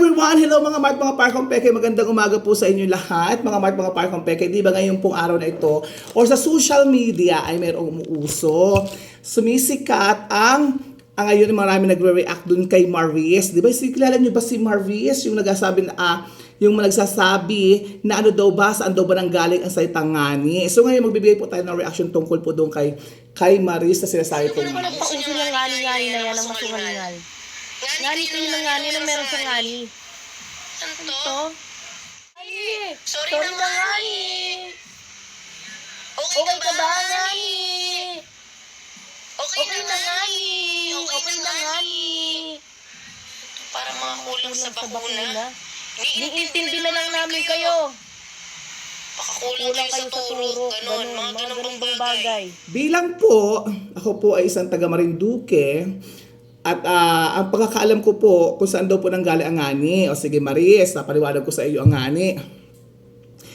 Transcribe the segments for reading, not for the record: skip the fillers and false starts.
everyone! Hello mga Mart, mga Parkong Peke. Magandang umaga po sa inyo lahat. Mga Mart, mga Parkong Peke. Di ba ngayon pong araw na ito or sa social media ay mayroong umuuso. Sumisikat ang ngayon marami nagre-react dun kay Maris. Di ba? Kilala niyo ba si Maris? Yung nagsasabi na yung nagsasabi na ano daw ba, saan daw ba nanggaling ang salitang ngani. So ngayon magbibigay po tayo ng reaction tungkol po doon kay Maris na sinasabi po. Ano ba nagpauso ng ngani-ngani na yan ang masungal-ngal? Ngani kayo ng ngani na meron sa ngani. Ano Ano to? to? Ngani! Sorry Sorry na na ngani. ngani! Okay Okay ka ba, ngani? ngani? Okay na ngani. Okay na ngani! Para mga kulang sa bakuna. Iniintindi na lang namin kayo. Baka kulang kayo sa turo. Ganon. Mga ganun bang bagay. Bilang po, ako po ay isang taga Marinduque. At ang pagkakaalam ko po kung saan daw po nanggaling ang ngani. O sige Maris, napaliwanag ko sa iyo ang ngani.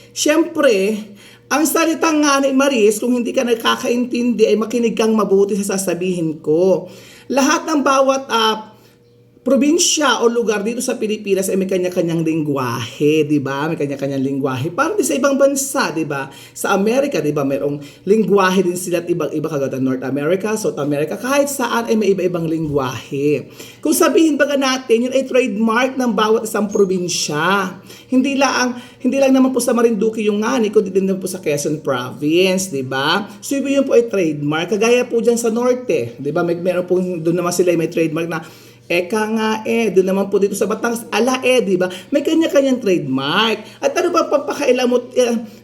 Siyempre, ang salitang ngani Maris, kung hindi ka nakakaintindi ay makinig kang mabuti sa sasabihin ko. Lahat ng bawat probinsya o lugar dito sa Pilipinas ay may kanya-kanyang lingwahe, di ba? May kanya-kanyang lingwahe. Parang din sa ibang bansa, di ba? Sa Amerika, di ba? Mayroong lingwahe din sila at ibang-iba kagad North America, South America. Kahit saan ay may iba-ibang lingwahe. Kung sabihin baga natin, yun ay trademark ng bawat isang probinsya. Hindi lang naman po sa Marinduque yung ngani, kundi din naman po sa Quezon Province, di ba? So yun po ay trademark. Kagaya po dyan sa Norte, di ba? Meron po, doon naman sila may trademark na eka nga doon naman po dito sa Batangas, ala di ba? May kanya-kanyang trademark. At ano ba papakailan mo,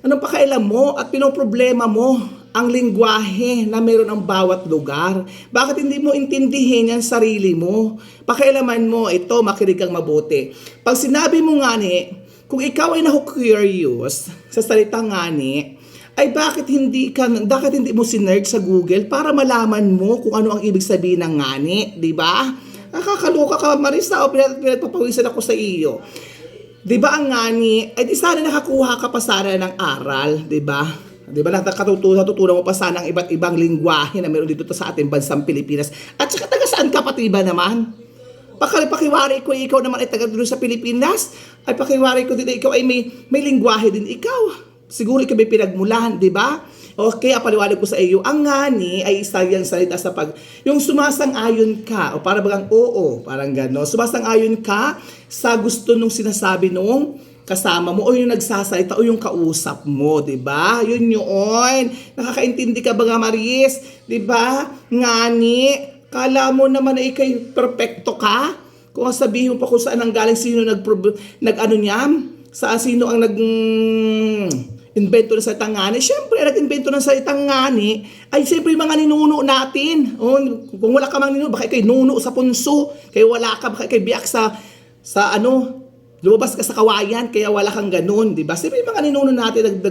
anong pakailan mo at pinoproblema mo ang lingwahe na meron ang bawat lugar? Bakit hindi mo intindihin ang sarili mo? Pakailaman mo, ito, makinig kang mabuti. Pag sinabi mo ngani, kung ikaw ay naku-curious sa salitang ngani, ay bakit hindi mo sinerge sa Google para malaman mo kung ano ang ibig sabihin ng ngani, di ba? Nakakaloka ka, Marisa, o pinagpapawisan ako sa iyo. Di ba ang ngani, ay di sana nakakuha ka pa sana ng aral, di ba? Di ba natutunan mo pa sana ang iba't ibang lingwahe na meron dito sa ating bansang Pilipinas. At saka taga saan ka pati ba naman? Pakiwari ko, ikaw naman ay taga doon sa Pilipinas. Ay pakiwari ko dito, ikaw ay may lingwahe din ikaw. Siguro ikaw may pinagmulan, di ba? Okay, paliwanag ko sa iyo, ang ngani ay isa yan salita sa yung sumasang-ayon ka, o para bagang oo, parang gano'n. Sumasang-ayon ka sa gusto nung sinasabi nung kasama mo, o yung nagsasalita, o yung kausap mo, di ba? Yun yun. Nakakaintindi ka ba nga, Maris? Di ba? Ngani, kala mo naman na ikay perfecto ka? Kung sabihin mo pa kung saan ang galing, sino nag-ano niya? Sino ang invento ng salitang ngani. Siyempre, nag-invento ng salitang ngani ay siyempre yung mga ninuno natin. O, kung wala ka mang ninuno, baka ikay nuno sa punso. Kaya wala ka, baka ikay biyak sa lumabas ka sa kawayan, kaya wala kang ganun, di ba? Siyempre yung mga ninuno natin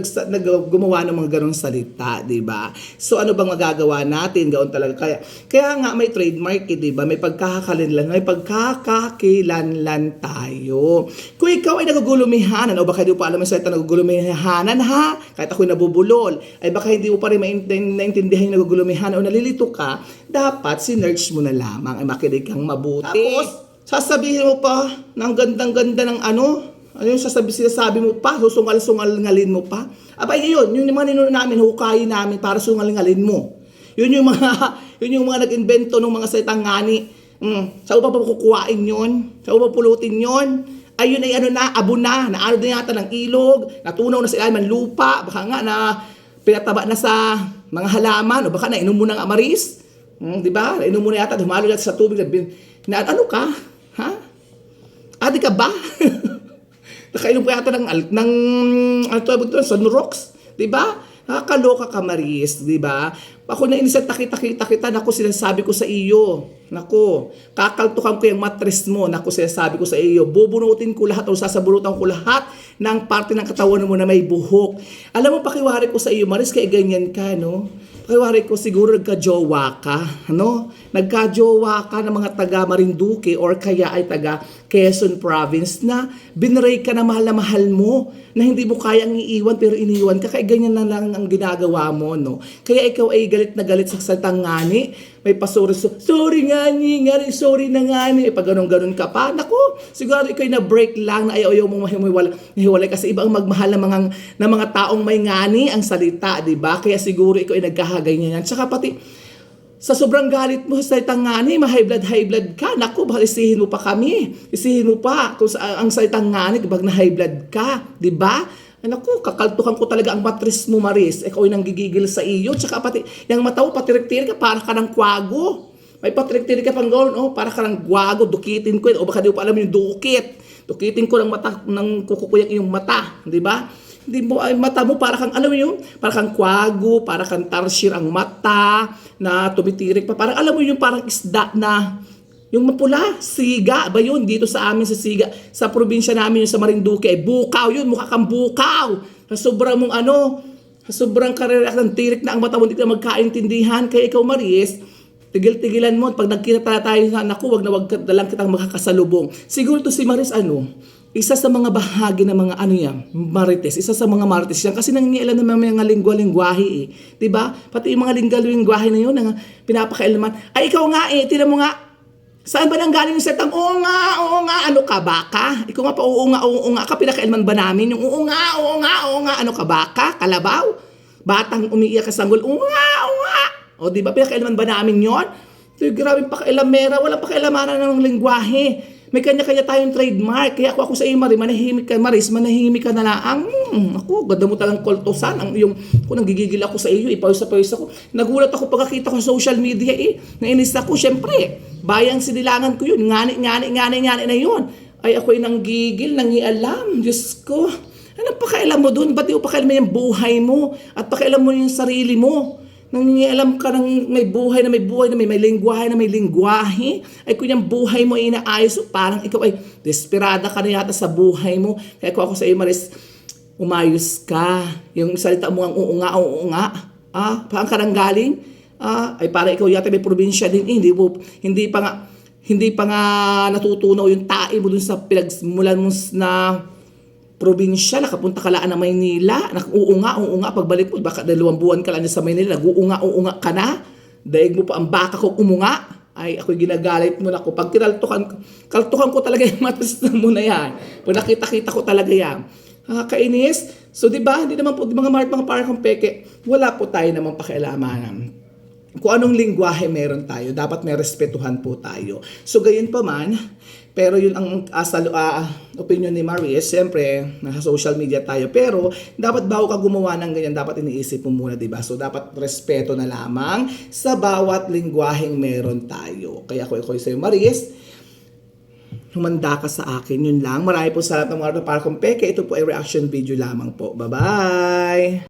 gumawa ng mga ganun salita, di ba? So ano bang magagawa natin? Gawin talaga. Kaya nga may trademark, di ba? May pagkakakilanlan tayo. Kung ikaw ay nagugulumihanan, o baka hindi mo pa alam yung salita nagugulumihanan, ha? Kahit ako'y nabubulol, ay baka hindi mo pa rin naintindihan yung nagugulumihanan o nalilito ka, dapat sinerge mo na lamang, ay makinig kang mabuti. Tapos, sasabihin mo pa ng gandang-ganda ng ano yung sinasabi mo pa, susungal-sungal-ngalin mo pa. Abay, yun yung mga ninuno namin, hukayin namin para sungal-ngalin mo. Yun yung mga nag-invento ng mga salitang ngani. Sa upa pa kukuhain yun? Sa upa pulutin yun? Ayun ay abo na ano din yata ng ilog, natunaw na sa ilalim ng lupa, baka nga na pinataba na sa mga halaman, o baka na inom mo ng amaris. Di ba? Inom mo na yata, dumalo na sa tubig, na ano ka? Ha? Adi ka ba? Nakainom pa yata sunrocks, di ba? Nakakaloka ka, Maris, di ba? Ako na inisang takita, naku, sinasabi ko sa iyo. Naku, kakaltukan ko yung mattress mo. Naku, sinasabi ko sa iyo. Bubunutin ko lahat o sasabunutan ko lahat ng parte ng katawan mo na may buhok. Alam mo, pakiwari ko sa iyo, Maris, kaya ganyan ka, no? Kaya ko siguro nagka-jowa ka, ano? Nagka-jowa ka ng mga taga Marinduque or kaya ay taga Quezon Province na binray ka na mahal mo, na hindi mo kayang iiwan pero iniwan ka, kaya ganyan na lang ang ginagawa mo, no? Kaya ikaw ay galit na galit sa salitang ngani, may pasuri, sorry ngani, sorry na ngani, pag ganun-ganun ka pa, naku, siguro ikaw ay na-break lang na ayaw mong mahiwalay kasi ibang magmahal ng mga taong may ngani ang salita, di ba? Kaya siguro ikaw ay nagkahaganyan. Tsaka pati, sa sobrang galit mo sa salitang ngani, high blood ka. Naku, bahal isihin mo pa kami. Isihin mo pa kung ang salitang ngani, kapag na high blood ka. Di ba? Naku, kakaltukan ko talaga ang matris mo, Maris. Ikaw ay nanggigigil sa iyo. Tsaka pati, yung mata mo, patirik-tirik ka, para ka ng kwago. May patirik-tirik ka pang gawin, oh, para ka ng kwago, dukitin ko yun. O baka di mo pa alam yung dukit. Dukitin ko ng mata, ng kukukuyang iyong mata. Di ba? Hindi mo ay mata mo para kang alam mo yun, para kang kwago, para kang tarsier ang mata na tumitirik pa. Parang alam mo yung parang isda na yung mapula, siga ba yun dito sa amin sa siga. Sa probinsya namin yung sa Marinduque, bukaw yun, mukha kang bukaw. Sa sobrang mong sa sobrang karirak ng tirik na ang mata mo, hindi ka magkaintindihan. Kaya ikaw, Maris, tigil-tigilan mo. Pag nagkita tayo sa anak ko, wag na lang kitang makakasalubong. Siguro to si Maris, isa sa mga bahagi ng mga marites, isa sa mga marites yan kasi nangingialam ng mga lingwa-lingwahe eh. 'Di ba? Pati yung mga lingwa-lingwahe na yun na pinapakailaman. Ay ikaw nga tinan mo nga. Saan ba nang galing yung setang? Oo nga, ano ka baka? Ikaw nga pa oo nga ka, pinakailaman ba namin? Yung oo nga, ano ka baka? Kalabaw? Batang umiiyak ka sanggol, oo nga. O 'di ba pinakailaman ba namin yon? So, grabe pakailamera, wala pakailamana ng lingwahe. May kanya-kanya tayong trademark. Kaya ako sa iyo, manahimik ka, Maris, manahimik ka na lang. Ako, ganda mo talang koltosan. Kung nanggigigil ako sa iyo, ipawis ako. Nagulat ako pagkakita ko sa social media Nainis ako, syempre. Bayang sinilangan ko yun. Ngani na yun. Ay, ako'y nanggigil, nangialam. Diyos ko. Ano pakailan mo dun? Ba't di mo pakailan mo yung buhay mo? At pakailan mo yung sarili mo? Nangingialam ka ng may buhay na may lingwahe na may lingwahe. Ay kung yung buhay mo ay inaayos, parang ikaw ay desperada ka na yata sa buhay mo. Kaya kung ako sa iyo, Maris, umayos ka. Yung salita mo ang oo nga. Paan ka nang galing? Ay para ikaw yata may probinsya din. Hindi pa nga natutunaw yung tae mo dun sa pinagmulan mo na probinsya, nakapunta ka laan ng Maynila, oo nga, pagbalik mo, baka 2 buwan ka lang sa Maynila, nag-uunga ka na, daig mo pa ang baka ko umunga, ay ako'y ginagalit mo na ako. Pag kaltukan ko talaga yung matas mo na yan. Pag nakita-kita ko talaga yan. Kainis. So, di ba, hindi naman po, mga parang peke, wala po tayo namang pakialamanan. Kung anong lingwahe meron tayo, dapat may respetuhan po tayo. So, gayon pa man, pero yun ang opinion ni Maris, siyempre, nasa social media tayo. Pero, dapat bago ka gumawa ng ganyan, dapat iniisip mo muna, diba? So, dapat respeto na lamang sa bawat lingwaheng meron tayo. Kaya ako sa'yo, Maris, humanda ka sa akin. Yun lang. Marami po salamat ng mga para kong peke. Ito po ay reaction video lamang po. Bye-bye!